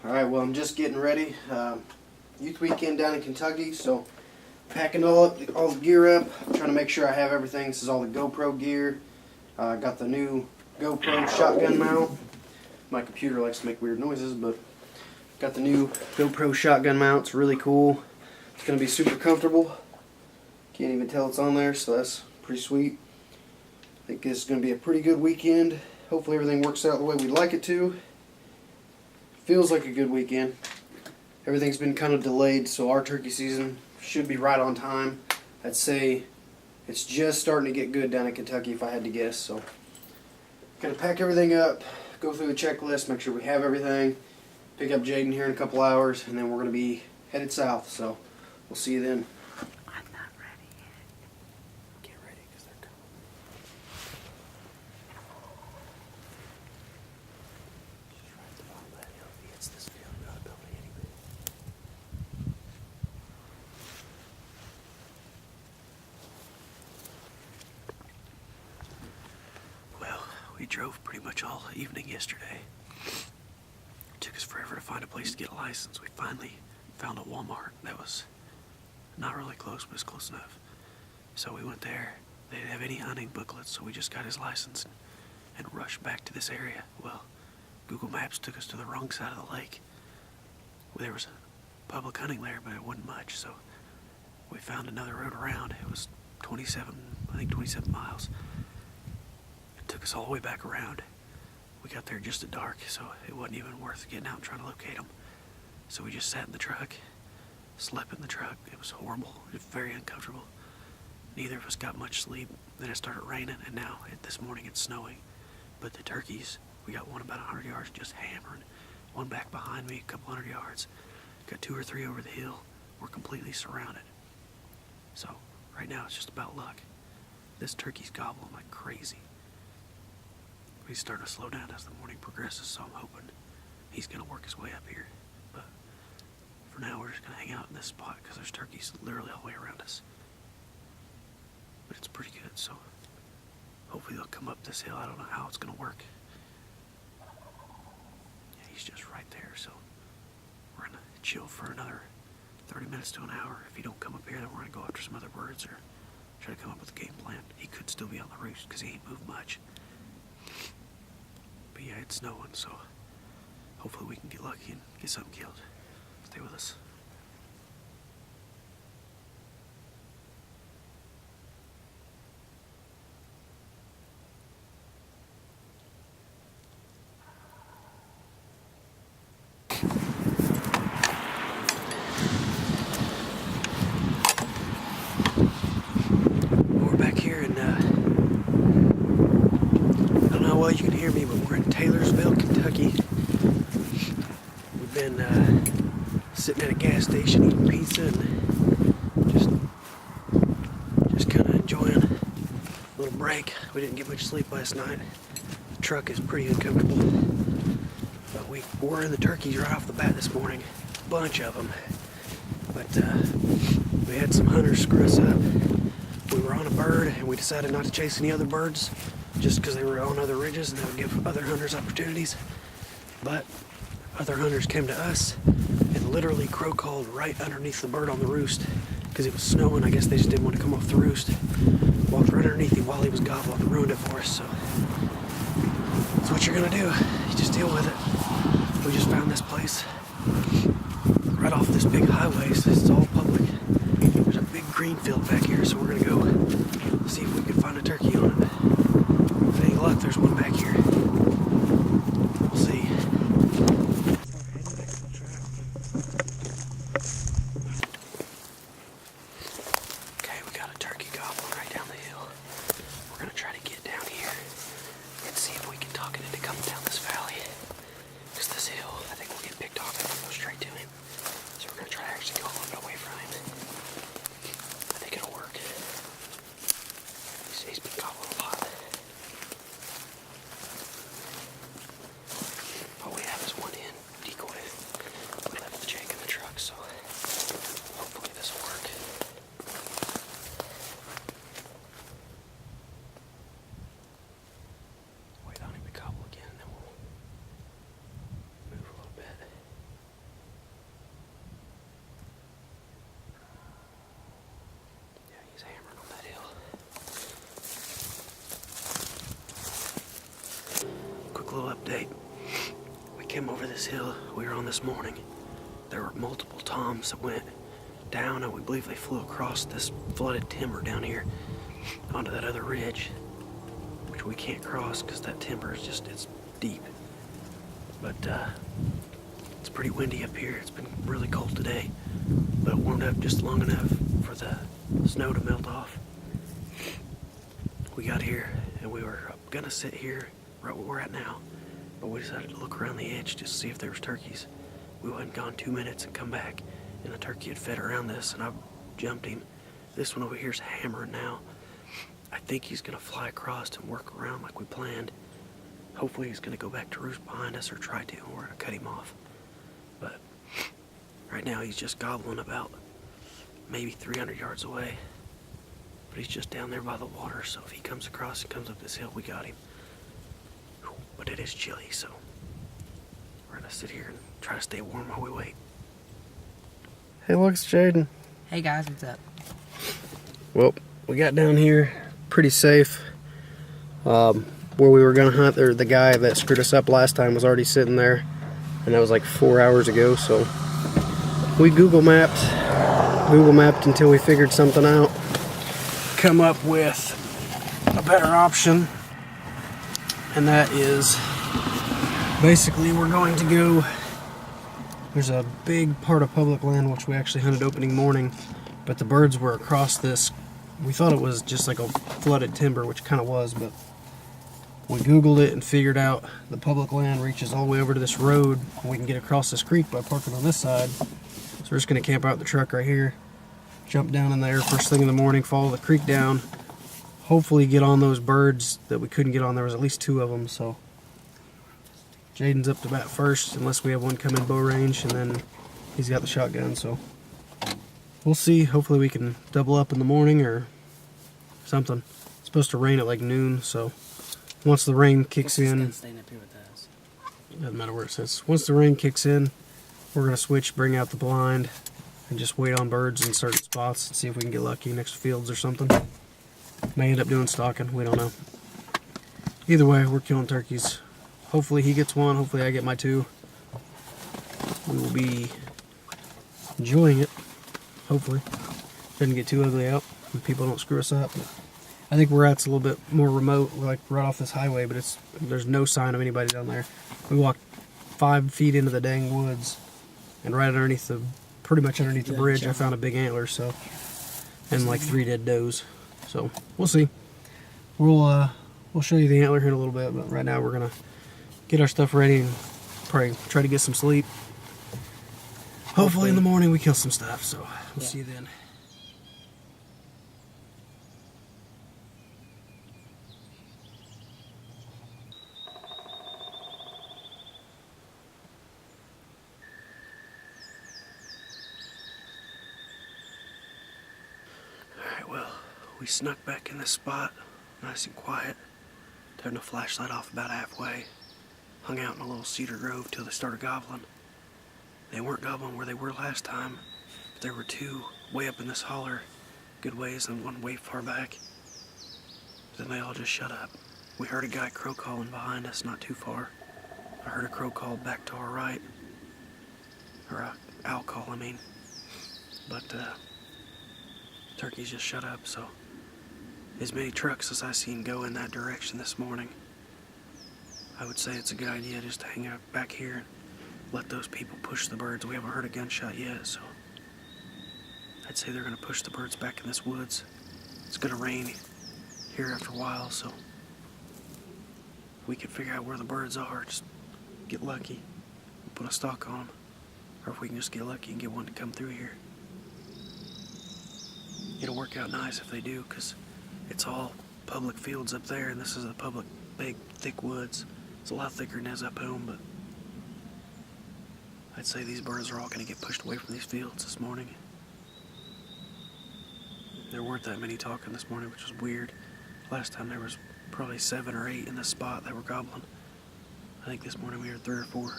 Alright, well, I'm just getting ready. Youth weekend down in Kentucky, so packing all the gear up, trying to make sure I have everything. This is all the GoPro gear. Got the new GoPro shotgun mount. My computer likes to make weird noises, but got the new GoPro shotgun mount. It's really cool. It's going to be super comfortable. Can't even tell it's on there, so that's pretty sweet. I think this is going to be a pretty good weekend. Hopefully everything works out the way we'd like it to. Feels like a good weekend. Everything's been kind of delayed, so our turkey season should be right on time. I'd say it's just starting to get good down in Kentucky if I had to guess. So, gonna pack everything up, go through the checklist, make sure we have everything, pick up Jayden here in a couple hours, and then we're gonna be headed south. So, we'll see you then. I'm not ready yet. Get ready, because they're coming. Just right at the bottom of that hill. If he hits this field, we're not building anything. Well, we drove pretty much all evening yesterday. It took us forever to find a place to get a license. We finally found a Walmart that was not really close, but it's close enough. So we went there. They didn't have any hunting booklets, so we just got his license and rushed back to this area. Well, Google Maps took us to the wrong side of the lake. There was a public hunting there, but it wasn't much, so we found another road around. It was 27 miles. It took us all the way back around. We got there just at dark, so it wasn't even worth getting out and trying to locate them. So we just sat in the truck, slept in the truck. It was horrible. It was very uncomfortable. Neither of us got much sleep. Then it started raining, and now this morning it's snowing. But the turkeys, we got one about 100 yards just hammering. One back behind me, a couple 100 yards. Got 2 or 3 over the hill. We're completely surrounded. So right now it's just about luck. This turkey's gobbling like crazy. He's starting to slow down as the morning progresses, so I'm hoping he's going to work his way up here. But for now, we're just going to hang out in this spot because there's turkeys literally all the way around us. But it's pretty good, so hopefully they'll come up this hill. I don't know how it's going to work. Yeah, he's just right there, so we're going to chill for another 30 minutes to an hour. If he don't come up here, then we're going to go after some other birds or try to come up with a game plan. He could still be on the roost because he ain't moved much. But yeah, it's snowing, so hopefully we can get lucky and get something killed. Stay with us. We're back here in I don't know how well you can hear me, but we're in Taylorsville, Kentucky. We've been sitting at a gas station eating pizza and just kind of enjoying a little break. We didn't get much sleep last night. The truck is pretty uncomfortable, but we were in the turkeys right off the bat this morning, a bunch of them. But we had some hunters screw us up. We were on a bird and we decided not to chase any other birds just because they were on other ridges and that would give other hunters opportunities. But other hunters came to us and literally crow called right underneath the bird on the roost because it was snowing. I guess they just didn't want to come off the roost. Walked right underneath him while he was gobbling and ruined it for us. So that's what you're gonna do. You just deal with it. We just found this place right off this big highway, so it's all public. There's a big green field back here, so we're gonna go see if we can find a turkey on it. With any luck, there's one back here. We'll see. Okay, we got a turkey gobbling right down the hill. We're gonna try to get down here and see if we can talk it into coming down this valley. Because this hill, I think we'll get picked off if we go straight to him. So we're gonna try to actually go a little bit away from him. I think it'll work. He's been gobbling a lot. All we have is one in decoy. We left the Jake in the truck, so hopefully this will work. Wait on him to gobble again, and then we'll move a little bit. came over this hill we were on this morning, there were multiple toms that went down, and we believe they flew across this flooded timber down here onto that other ridge, which we can't cross because that timber is just, it's deep. But it's pretty windy up here. It's been really cold today, but it warmed up just long enough for the snow to melt off. We got here and we were gonna sit here right where we're at now, but we decided to look around the edge just to see if there was turkeys. We hadn't gone 2 minutes and come back, and the turkey had fed around this, and I jumped him. This one over here is hammering now. I think he's gonna fly across and work around like we planned. Hopefully he's gonna go back to roost behind us, or try to, and we're gonna cut him off. But right now he's just gobbling about maybe 300 yards away. But he's just down there by the water, so if he comes across and comes up this hill, we got him. But it is chilly, so we're gonna sit here and try to stay warm while we wait. Hey, look, it's Jayden. Hey guys, what's up? Well, we got down here pretty safe. Where we were gonna hunt, the guy that screwed us up last time was already sitting there, and that was like 4 hours ago, so we Google mapped until we figured something out. Come up with a better option, and that is basically we're going to go, there's a big part of public land which we actually hunted opening morning, but the birds were across this. We thought it was just like a flooded timber, which kind of was, but we Googled it and figured out the public land reaches all the way over to this road, and we can get across this creek by parking on this side. So we're just going to camp out the truck right here, jump down in there first thing in the morning, follow the creek down, hopefully get on those birds that we couldn't get on. There was at least 2 of them, so Jayden's up to bat first, unless we have one come in bow range, and then he's got the shotgun, so we'll see. Hopefully we can double up in the morning or something. It's supposed to rain at like noon, so once the rain kicks in, doesn't matter where it says. Once the rain kicks in, we're gonna switch, bring out the blind, and just wait on birds in certain spots and see if we can get lucky next to fields or something. May end up doing stalking, we don't know. Either way, we're killing turkeys. Hopefully he gets one, hopefully I get my 2. We will be enjoying it, hopefully. Doesn't get too ugly out and people don't screw us up. But I think where it's a little bit more remote, we're like right off this highway, but there's no sign of anybody down there. We walked 5 feet into the dang woods, and right underneath pretty much underneath the bridge, I found a big antler, so, and like 3 dead does. So we'll see. We'll show you the antler here in a little bit, but right now we're gonna get our stuff ready and probably try to get some sleep. Hopefully in the morning we kill some stuff, so we'll see you then. Alright, well, we snuck back in this spot, nice and quiet. Turned the flashlight off about halfway. Hung out in a little cedar grove till they started gobbling. They weren't gobbling where they were last time, but there were 2 way up in this holler, good ways, and 1 way far back. Then they all just shut up. We heard a guy crow calling behind us not too far. I heard a crow call back to our right. Or a owl call, I mean. But turkeys just shut up, so as many trucks as I seen go in that direction this morning, I would say it's a good idea just to hang out back here and let those people push the birds. We haven't heard a gunshot yet, so I'd say they're going to push the birds back in this woods. It's going to rain here after a while, so if we can figure out where the birds are, just get lucky and put a stalk on them. Or if we can just get lucky and get one to come through here. It'll work out nice if they do, because it's all public fields up there, and this is a public, big, thick woods. It's a lot thicker than it is up home, but I'd say these birds are all going to get pushed away from these fields this morning. There weren't that many talking this morning, which was weird. Last time there was probably 7 or 8 in this spot that were gobbling. I think this morning we heard 3 or 4.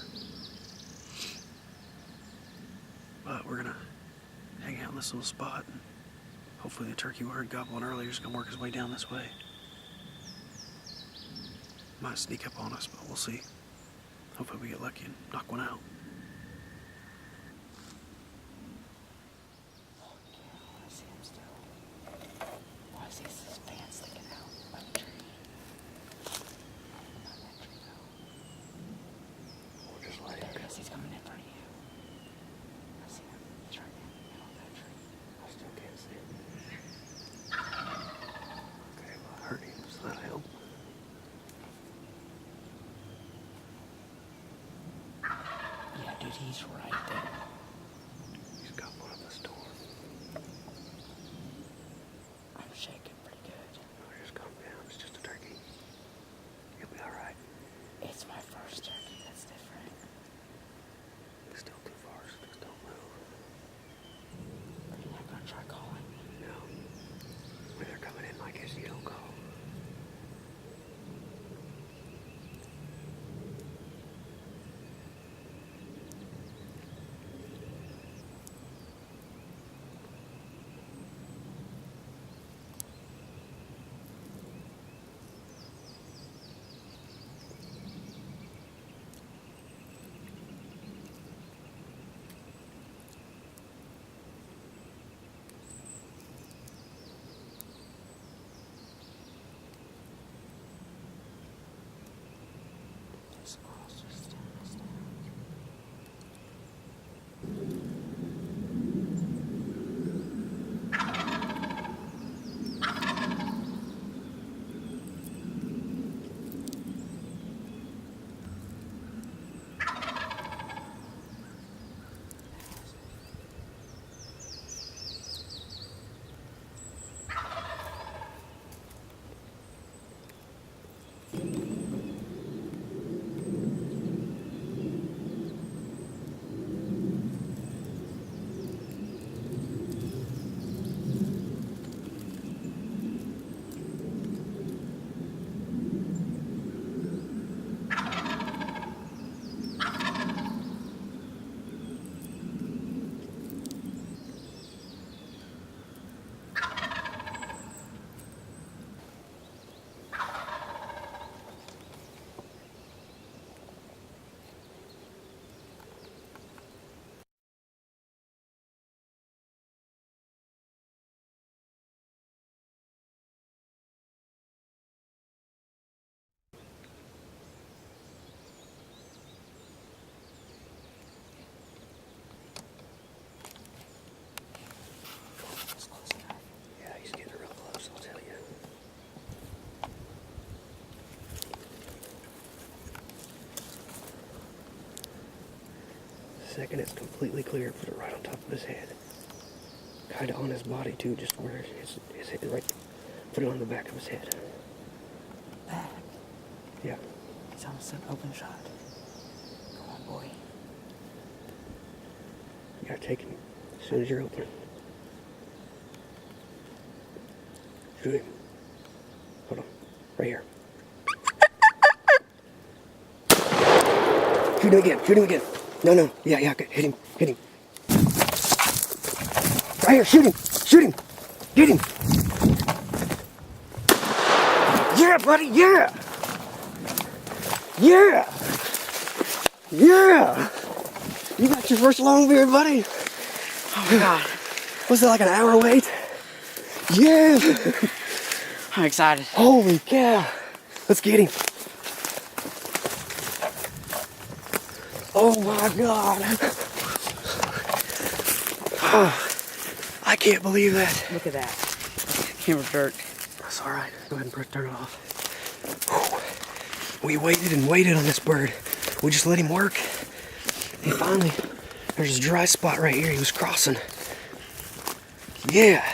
But we're going to hang out in this little spot, and hopefully the turkey we heard gobbling earlier is going to work his way down this way. Might sneak up on us, but we'll see. Hopefully we get lucky and knock one out. Oh, yeah, I see him still. Oh, I see his fan sticking out by the tree. Not that tree, though. We'll just let him There he go. is. He's coming in front of you. I see him. He's right in the middle of that tree. I still can't see him. Okay, well, I heard him, so that'll help. Yeah, dude, he's right there. He's got one of the store. I'm shaking pretty good. No, just calm down. It's just a turkey. You'll be alright. It's my first turkey. That's different. It's still too far, so just don't move. Are you not gonna try calling me? No. When they're coming in like this, you don't call. This squirrel's just staring us down. That's close enough. Yeah, he's getting real close, I'll tell you. The second it's completely clear, put it right on top of his head. Kind of on his body, too, just where his head, right. Put it on the back of his head. Back. Yeah. He's almost an open shot. Come on, boy. You gotta take him as soon as you're open. Shoot him. Hold on. Right here. Shoot him again. Shoot him again. No. Yeah. Okay. Hit him. Hit him. Right here. Shoot him. Shoot him. Get him. Yeah, buddy. Yeah. Yeah. Yeah. You got your first long beard, buddy. Oh my god. Was it like an hour wait? Yeah. I'm excited. Holy cow. Let's get him. Oh my god. Oh, I can't believe that. Look at that. Camera jerk. That's alright. Go ahead and turn it off. Whew. We waited and waited on this bird. We just let him work. And finally, there's a dry spot right here. He was crossing. Yeah.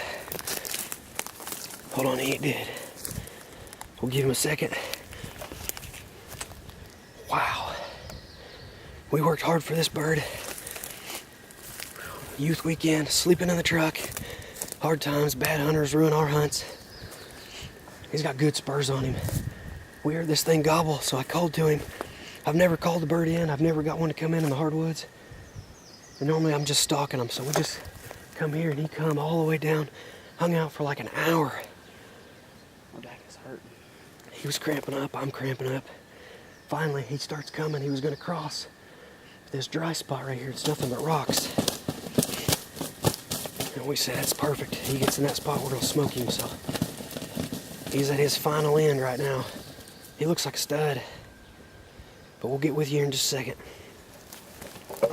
Hold on, he ain't dead. We'll give him a second. Wow. We worked hard for this bird. Youth weekend, sleeping in the truck. Hard times, bad hunters ruin our hunts. He's got good spurs on him. We heard this thing gobble, so I called to him. I've never called the bird in. I've never got one to come in the hardwoods. And normally I'm just stalking them, so we just come here and he come all the way down. Hung out for like an hour. My back is hurting. He was cramping up, I'm cramping up. Finally, he starts coming. He was going to cross this dry spot right here. It's nothing but rocks. And we said, that's perfect. He gets in that spot, we're going to smoke him. So he's at his final end right now. He looks like a stud. But we'll get with you here in just a second. I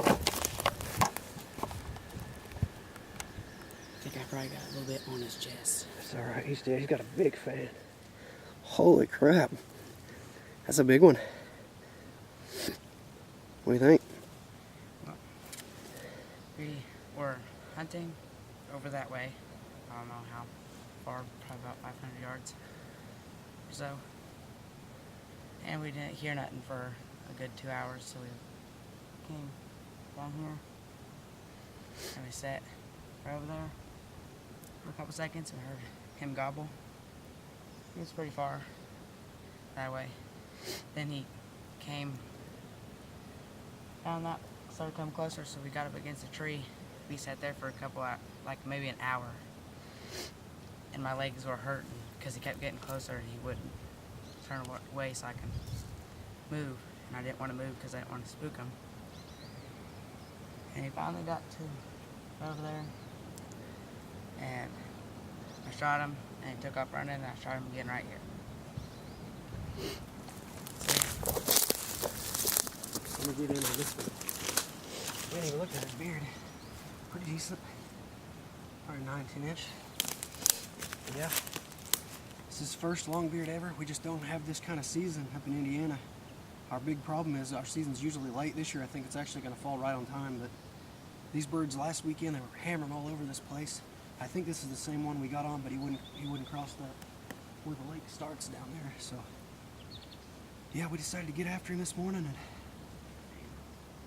think I probably got a little bit on his chest. That's all right. He's got a big fan. Holy crap. That's a big one. What do you think? Well, we were hunting over that way. I don't know how far, probably about 500 yards or so. And we didn't hear nothing for a good 2 hours, so we came down here and we sat right over there for a couple seconds and heard him gobble. He was pretty far that way. Then he came down that, started coming closer, so we got up against a tree. We sat there for a couple hours, like maybe an hour, and my legs were hurting because he kept getting closer and he wouldn't turn away so I can move, and I didn't want to move because I didn't want to spook him. And he finally got to over there, and I shot him, and he took off running, and I shot him again right here. Let me get into this one. We didn't even look at his beard. Pretty decent. Probably 19-inch. Yeah. This is his first long beard ever. We just don't have this kind of season up in Indiana. Our big problem is our season's usually late. This year I think it's actually going to fall right on time, but these birds last weekend, they were hammering all over this place. I think this is the same one we got on, but he wouldn't cross where the lake starts down there. So yeah, we decided to get after him this morning, and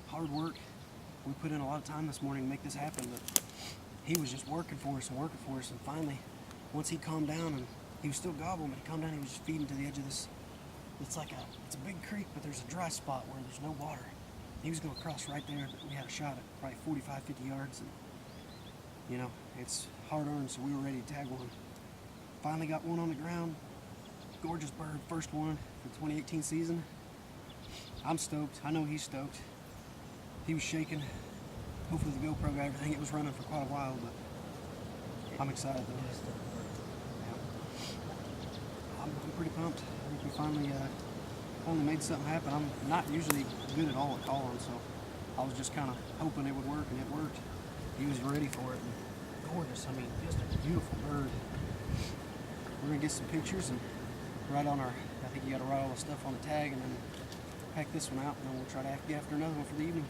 hard work. We put in a lot of time this morning to make this happen, but he was just working for us, and finally, once he calmed down, and he was still gobbling, but he calmed down, he was just feeding to the edge of this. It's a big creek, but there's a dry spot where there's no water. He was going to cross right there, but we had a shot at probably 45, 50 yards, and you know, it's hard earned, so we were ready to tag one. Finally got one on the ground. Gorgeous bird, first one for the 2018 season. I'm stoked. I know he's stoked. He was shaking. Hopefully the GoPro got everything. It was running for quite a while, but I'm excited though. Yeah. I'm pretty pumped. I think we finally made something happen. I'm not usually good at all at calling, so I was just kind of hoping it would work, and it worked. He was ready for it. And gorgeous. I mean, just a beautiful bird. We're gonna get some pictures and write on our. I think you got to write all the stuff on the tag, and then pack this one out, and then we'll try to get after another one for the evening.